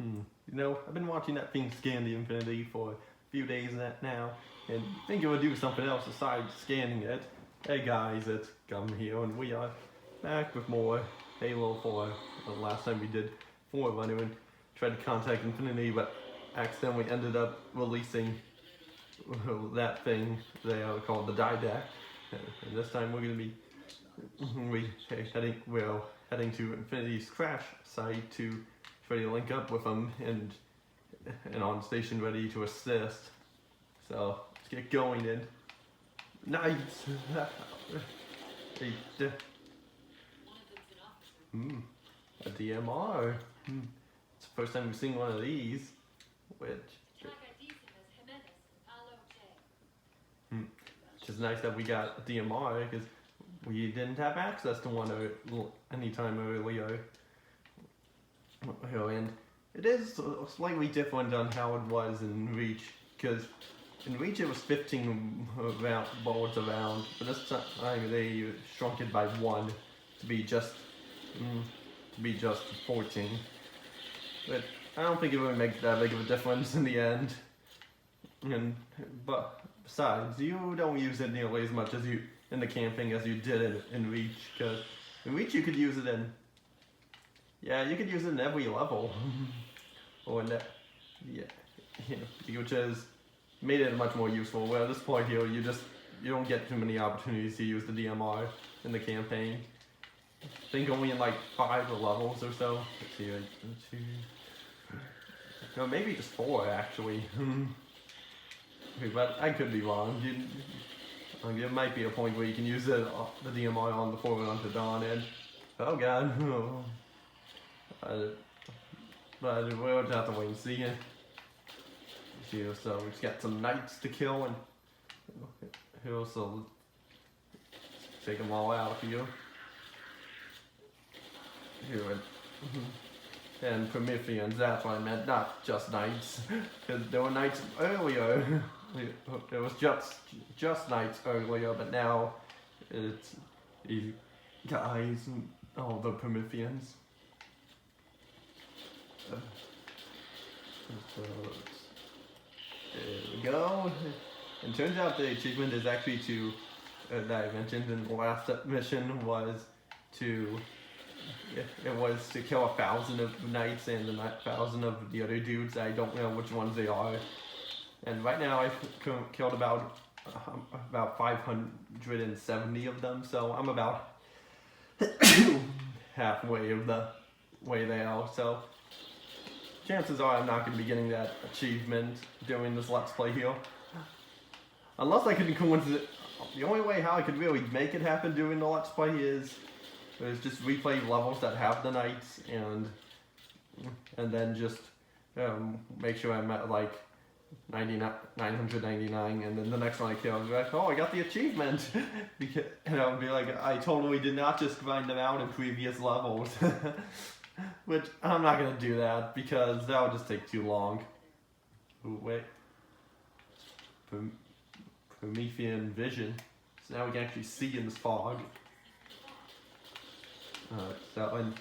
You know, I've been watching that thing scan the Infinity for a few days now, and think it would do something else besides scanning it. Hey guys, it's Gum here, and we are back with more Halo 4. The last time we did Forerunner and tried to contact Infinity, but accidentally ended up releasing that thing they are called the die deck. And this time we're going to be heading to Infinity's crash site to try to link up with them and on station ready to assist. So let's get going then. Nice. A DMR. It's the first time we've seen one of these. Which is nice that we got a DMR because we didn't have access to one anytime earlier. And it is slightly different on how it was in Reach, because in Reach it was 15 bullets around, but this time they shrunk it by 1 to be just 14. But I don't think it would make that big of a difference in the end. But besides, you don't use it nearly as much as in the camping as you did in Reach, because in Reach you could use it in every level, or in that, which has made it much more useful. Where at this point here, you don't get too many opportunities to use the DMR in the campaign. I think only in like 5 levels or so. Let's see, 2, no, maybe just 4 actually. But I could be wrong. There might be a point where you can use the DMR on the Forerunner to Dawn Edge. Oh god. But we'll just have to wait and see. So we've got some knights to kill, and he'll also take them all out here. And Prometheans, that's what I meant, not just knights. Because there were knights earlier. There was just knights earlier, but now it's these guys and all the Prometheans. So there we go. And turns out the achievement is actually that I mentioned in the last mission was to kill 1,000 of knights and 1,000 of the other dudes. I don't know which ones they are. And right now I've killed about 570 of them, so I'm about halfway of the way there. So chances are I'm not going to be getting that achievement during this Let's Play here. Unless I can coincidence. The only way how I could really make it happen during the Let's Play is just replay levels that have the knights and then just make sure I'm at like 999, and then the next one I kill, I'll be like, oh, I got the achievement. And I'll be like, I totally did not just grind them out in previous levels. Which I'm not gonna do that because that would just take too long. Ooh, wait. Promethean vision. So now we can actually see in this fog. That one.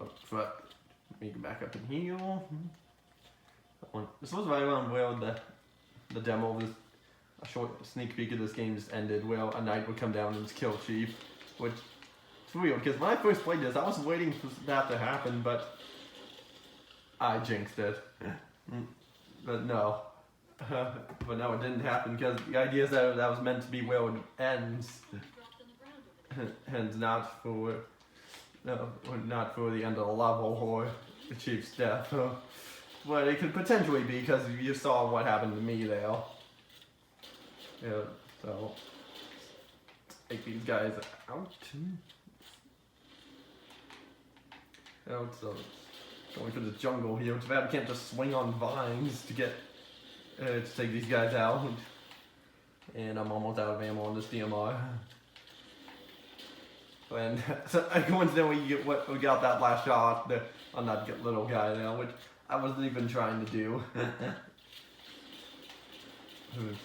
Oh, fuck. Let me get back up in here. This was right around where the demo of this, a short sneak peek of this game just ended, where a knight would come down and just kill Chief, which it's weird because when I first played this, I was waiting for that to happen, but I jinxed it. But no, it didn't happen because the idea is that was meant to be where it ends, and not for the end of the level or the Chief's death. But it could potentially be because you saw what happened to me there. Yeah, so take these guys out. So going through the jungle here. Too bad we can't just swing on vines to get to take these guys out. And I'm almost out of ammo on this DMR. And so coincidentally, we got that last shot on that little guy there, which I wasn't even trying to do.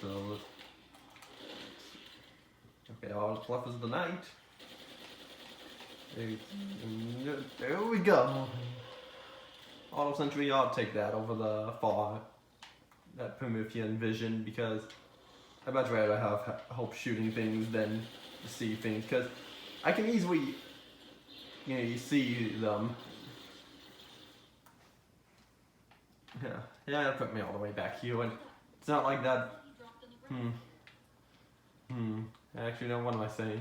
So, okay, all that's left is the knight. There we go. auto sentry, I'll take that over the fog, that Promethean vision, because I'd much rather have help shooting things than see things, because I can easily, you see them. Yeah, that put me all the way back here, and it's not like that. Actually, no, what am I saying?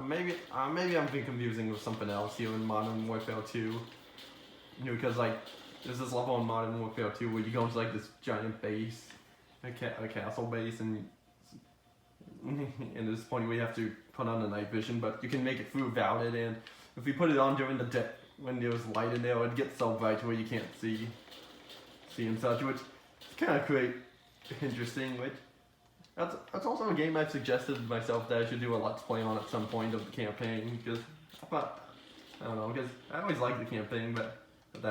Maybe I'm being confusing with something else here in Modern Warfare 2. Because like, there's this level in Modern Warfare 2 where you go into like this giant base, a castle base, and there's this point where you have to put on the night vision, but you can make it through without it, and if you put it on during the day, when there's light in there, it gets so bright where you can't see and such, which is kind of quite interesting, which that's also a game I've suggested myself that I should do a Let's Play on at some point of the campaign, because I don't know, because I always like the campaign, but I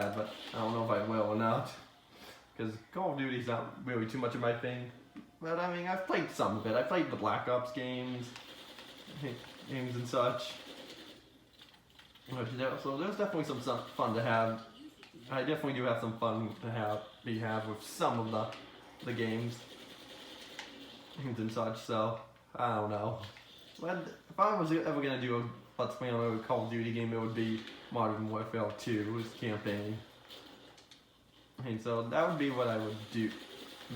don't know if I will or not, because Call of Duty's not really too much of my thing, but I mean, I've played some of it. I played the Black Ops games and such, so there's definitely some fun to have. I definitely do have some fun to have with some of the games and such, so I don't know. But if I was ever gonna do a Let's Play on a Call of Duty game, it would be Modern Warfare 2's campaign. And so that would be what I would do.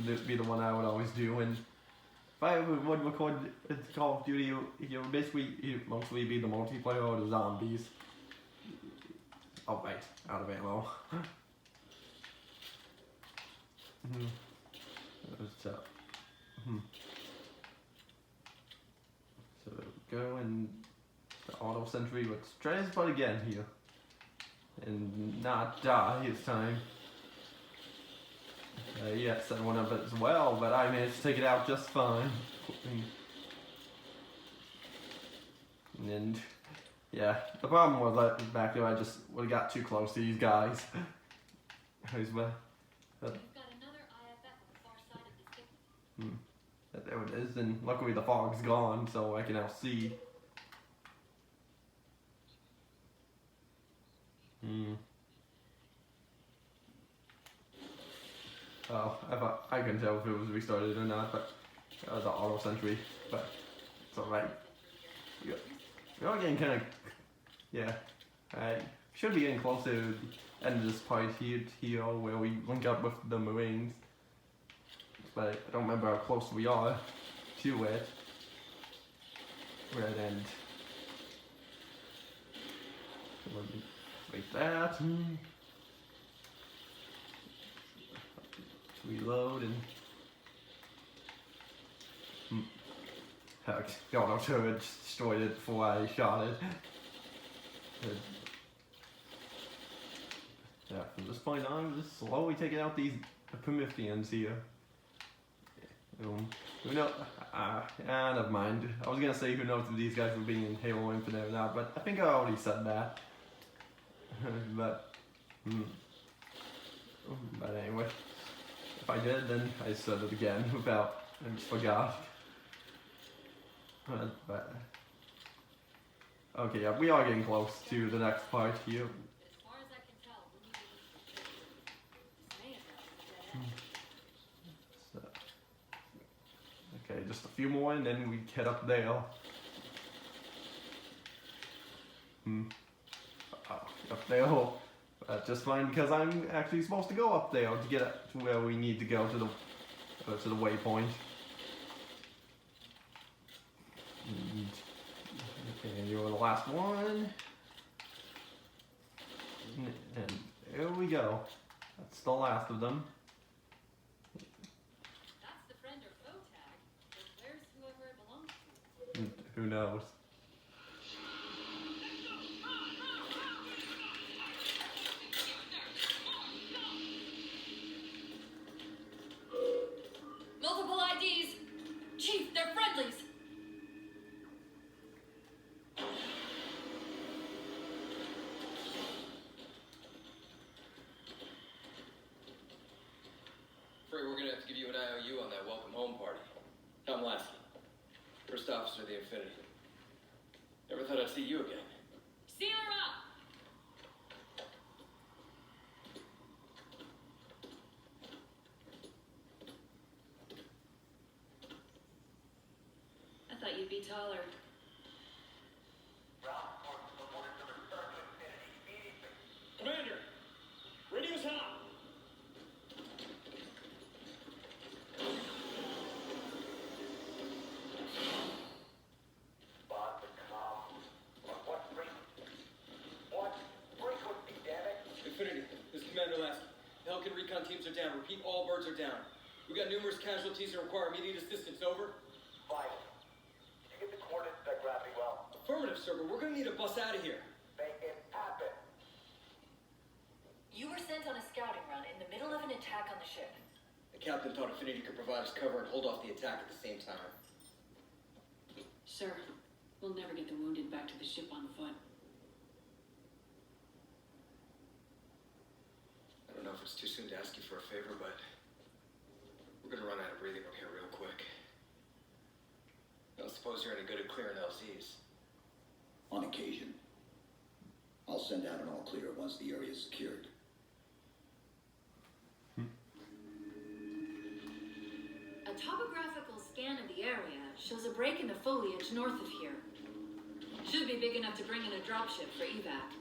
Would be the one I would always do. And if I would record Call of Duty, basically mostly be the multiplayer or the zombies. Oh right, out of ammo. So go and the auto sentry. Let's try this part again here, and not die this time. Yeah, set one up as well, but I managed to take it out just fine. And yeah, the problem was that back there I just would have got too close to these guys. There it is, and luckily the fog's gone, so I can now see. Oh, I couldn't tell if it was restarted or not, but that was the auto sentry, but it's alright. We're getting kind of, yeah, I should be getting close to the end of this part here where we link up with the Marines, but I don't remember how close we are to it. Red end. Like that. Reload and heck, the auto turret destroyed it before I shot it. Yeah, from this point on, I'm just slowly taking out these Prometheans here. Who knows? Never mind. I was gonna say who knows if these guys were being in Halo Infinite or not, but I think I already said that. But anyway, if I did, then I said it again without, I just forgot. But okay, yeah, we are getting close to the next part here. So, okay, just a few more, and then we head up there. Up there. Just fine, because I'm actually supposed to go up there to get to where we need to go to the waypoint. Okay, you're the last one. And there we go. That's the last of them. That's the friend or foe tag, but where's whoever it belongs to? Who knows? Multiple IDs! Chief, they're friendlies! Free, we're gonna have to give you an IOU on that welcome home party. Tom Lasky, first officer of the Infinity. Never thought I'd see you again. Seal her up! be taller. Commander, radio's hot. Infinity, this is Commander Lasky. Pelican recon teams are down. Repeat, all birds are down. We got numerous casualties and require immediate assistance. Over. Fine. Did you get the coordinates of that gravity well? Affirmative, sir, but we're gonna need a bus out of here. Make it happen. You were sent on a scouting run in the middle of an attack on the ship. The captain thought Infinity could provide us cover and hold off the attack at the same time. Sir, we'll never get the wounded back to the ship on foot. I don't know if it's too soon to ask you for a favor, but we're gonna run out of breathing room here real quick. I don't suppose you're any good at clearing LZs. On occasion. I'll send out an all clear once the area is secured. A topographical scan of the area shows a break in the foliage north of here. Should be big enough to bring in a dropship for evac.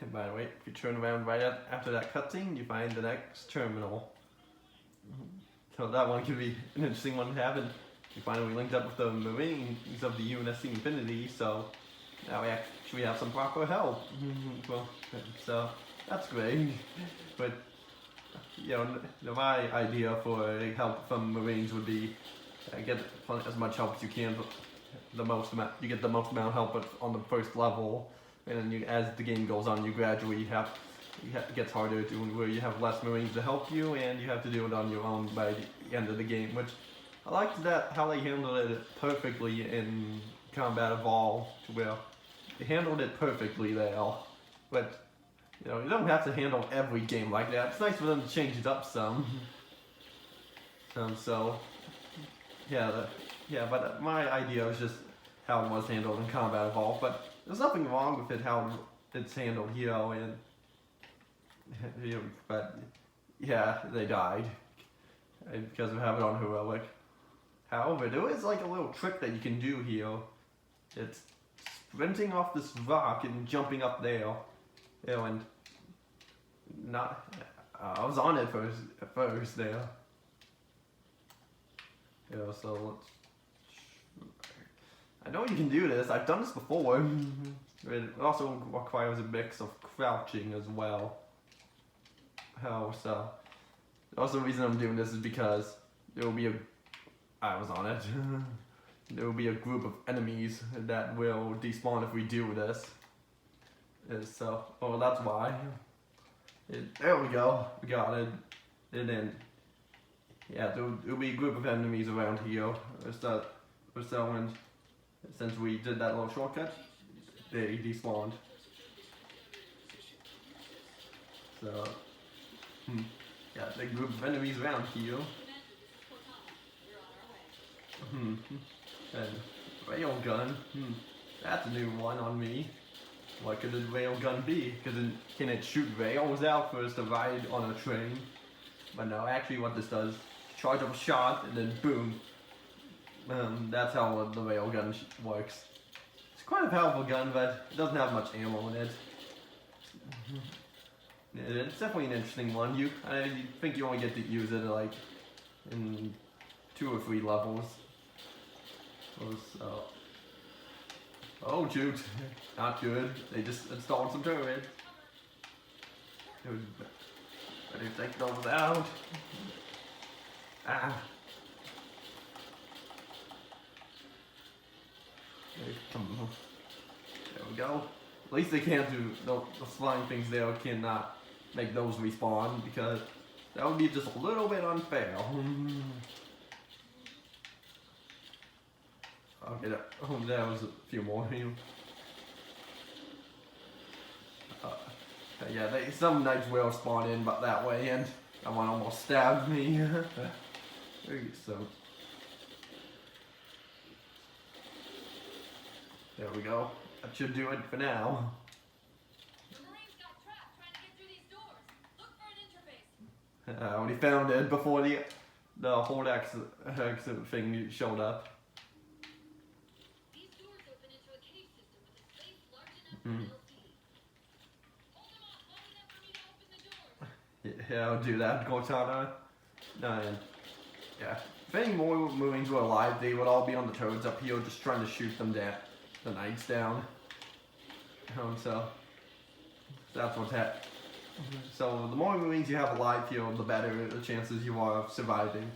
And by the way, if you turn around after that cutscene, you find the next terminal. So that one could be an interesting one to happen. We finally linked up with the Marines of the Unsc Infinity, so now we actually have some proper help. Well, so that's great. But you know, my idea for help from Marines would be get as much help as you can. You get the most amount of help on the first level, and then as the game goes on, you gradually it gets harder to where you have less Marines to help you, and you have to do it on your own by the end of the game. Which I liked that how they handled it perfectly in Combat Evolved, where they handled it perfectly there. But you know, you don't have to handle every game like that. It's nice for them to change it up some. So but my idea was just how it was handled in Combat Evolved. But there's nothing wrong with it how it's handled here, and but yeah, they died because of having it on heroic. However, there is like a little trick that you can do here. It's sprinting off this rock and jumping up there. You know, and I was on it at first there. Yeah, so I know you can do this. I've done this before. It also requires a mix of crouching as well. So also the reason I'm doing this is because I was on it. There will be a group of enemies that will despawn if we do this. That's why. There we go. We got it. And then, yeah, there'll be a group of enemies around here. And since we did that little shortcut, they despawned. So, yeah, the group of enemies around here. And railgun. That's a new one on me. What could a railgun be? Can it shoot rails out for us to ride on a train? But no, actually what this does, charge up a shot and then boom. That's how the railgun works. It's quite a powerful gun, but it doesn't have much ammo in it. It's definitely an interesting one. I think you only get to use it like in 2 or 3 levels. So, oh shoot, not good. They just installed some turrets. Better take those out. There we go. At least they can't do those flying things there cannot make those respawn, because that would be just a little bit unfair. Okay, there was a few more. Yeah, some knights will spawn in but that way, and that one almost stabbed me. So there we go. That should do it for now. The Marines got trapped trying to get through these doors. Look for an interface. I already found it before the whole exit thing showed up. Yeah, I'll do that, Cortana. And yeah, if any more Marines were alive, they would all be on the turrets up here, just trying to shoot them down, the Knights down. So that's what's happening. So the more Marines you have alive here, the better the chances you are of surviving.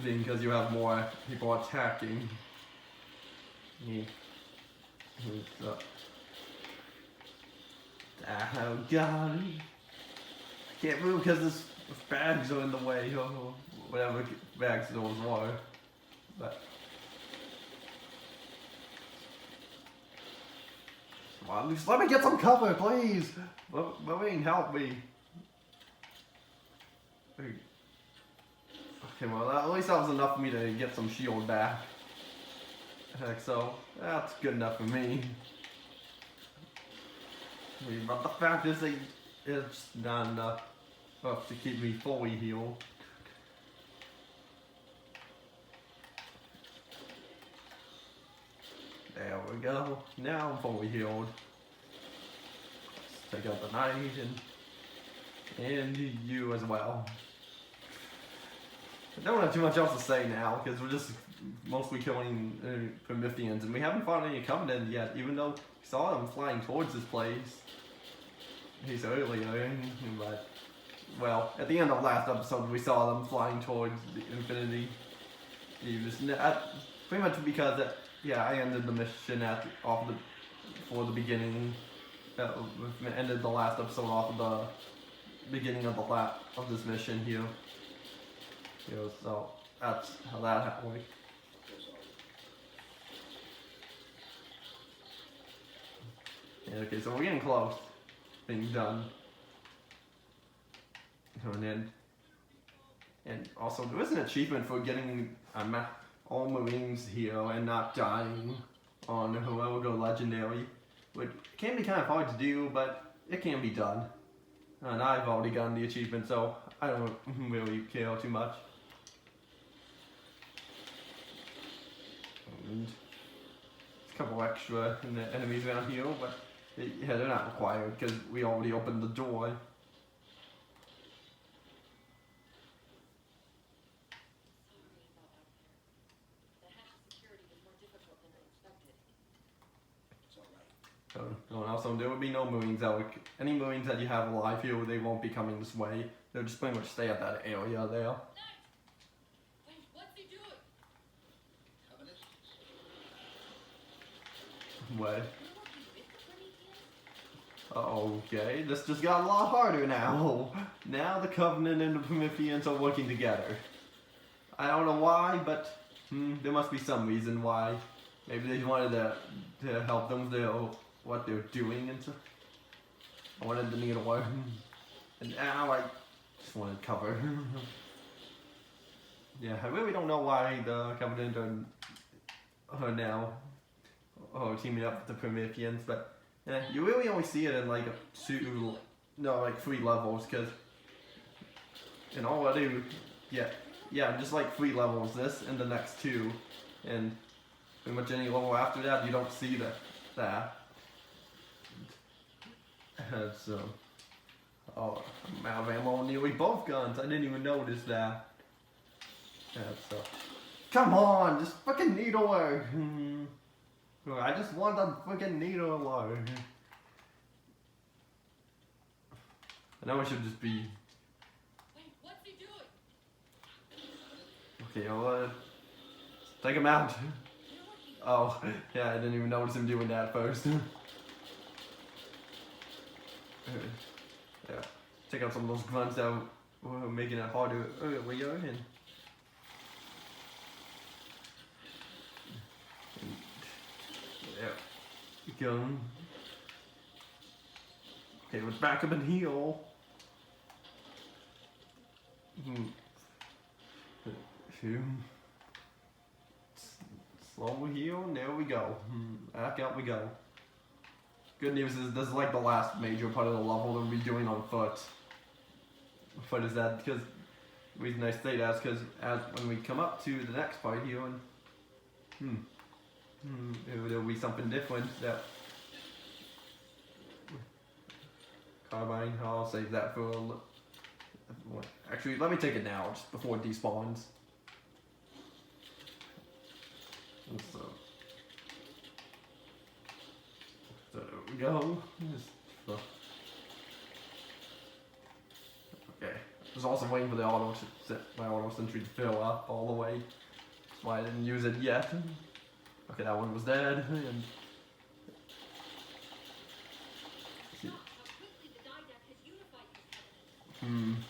Because you have more people attacking. Yeah. So. Oh god. I can't move because this bags are in the way, or whatever bags those are. But come on, just let me get some cover, please. Marine, help me. Okay, well, at least that was enough for me to get some shield back. Heck, so that's good enough for me. But the fact is, it's not enough to keep me fully healed. There we go. Now I'm fully healed. Let's take out the knight and you as well. I don't have too much else to say now because we're just mostly killing Prometheans, and we haven't fought any Covenant yet, even though we saw them flying towards this place. He's earlier, but well, at the end of last episode, we saw them flying towards the Infinity. Pretty much because I ended the mission for the beginning. Ended the last episode off of the beginning of of this mission here. So that's how that happened. Yeah, okay, so we're getting close. Being done. And also there is an achievement for getting all Marines here and not dying on Heroic or Legendary, which can be kind of hard to do, but it can be done. And I've already gotten the achievement, so I don't really care too much. And a couple extra enemies around here, but yeah, they're not required because we already opened the door. And also, there will be no Marines any Marines that you have alive here, they won't be coming this way. They'll just pretty much stay at that area there. Wait, what's he doing? What? Okay, this just got a lot harder now. Now the Covenant and the Prometheans are working together. I don't know why, but there must be some reason why. Maybe they wanted to help them with what they're doing and stuff. I wanted the needle work. And now I just wanted cover. Yeah, I really don't know why the Covenant are now teaming up with the Prometheans, but yeah, you really only see it in like 3 levels, because in all I do, just like 3 levels, this and the next 2, and pretty much any level after that, you don't see that. So, I'm out of ammo on nearly both guns. I didn't even notice that. So, come on, just fucking needlework. I just want the fucking needlework. I know I should just be. Wait, what's he doing? Okay, well, take him out. Oh, yeah, I didn't even notice him doing that first. Yeah, check out some of those grunts that were making it harder earlier. And yeah, go. Okay, let's back up and heal. Slow heal, there we go. Back up we go. Good news is this is like the last major part of the level that we'll be doing on foot. Foot is that because the reason I say that is because when we come up to the next part here, and there'll be something different that carbine. I'll save that for actually, let me take it now, just before it despawns. And so there we go. Okay. I was also waiting for the my auto sentry to fill up all the way. That's why I didn't use it yet. Okay, that one was dead. And Shocked how quickly the Didac has unified these elements.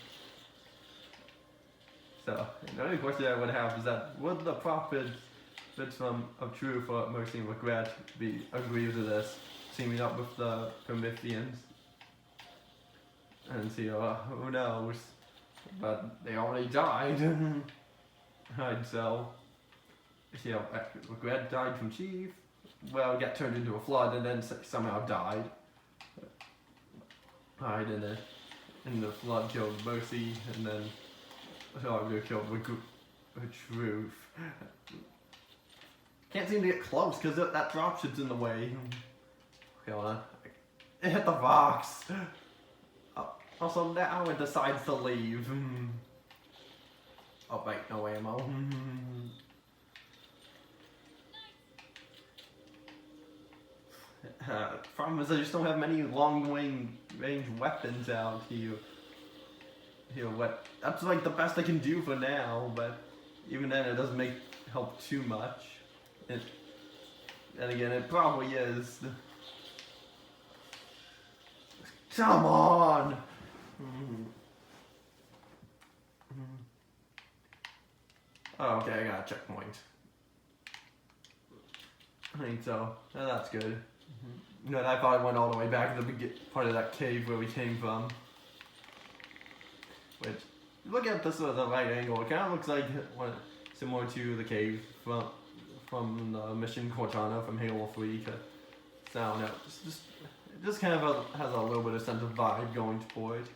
So, the only question I would have is that would the prophets of truth or mercy and regret agree to this, teaming up with the Prometheans? And see, who knows? But they already died. And so, regret died from Chief. Well, got turned into a flood and then somehow died. Died in the flood, killed Mercy, and then killed Truth. Can't seem to get close because that dropship's in the way. Okay, hold on. It hit the box. Also, now it decides to leave. Oh, wait, no ammo. Problem is, I just don't have many long-range weapons out here. That's like the best I can do for now, but even then, it doesn't help too much. And again, it probably is. Come on! Oh, okay, I got a checkpoint. I think so. Oh, that's good. No, I thought it went all the way back to the part of that cave where we came from. Which, look at this at the right angle, it kind of looks like similar to the cave from the Mission Cortana from Halo 3. So I don't know, it just kind of has a little bit of sense of vibe going for it.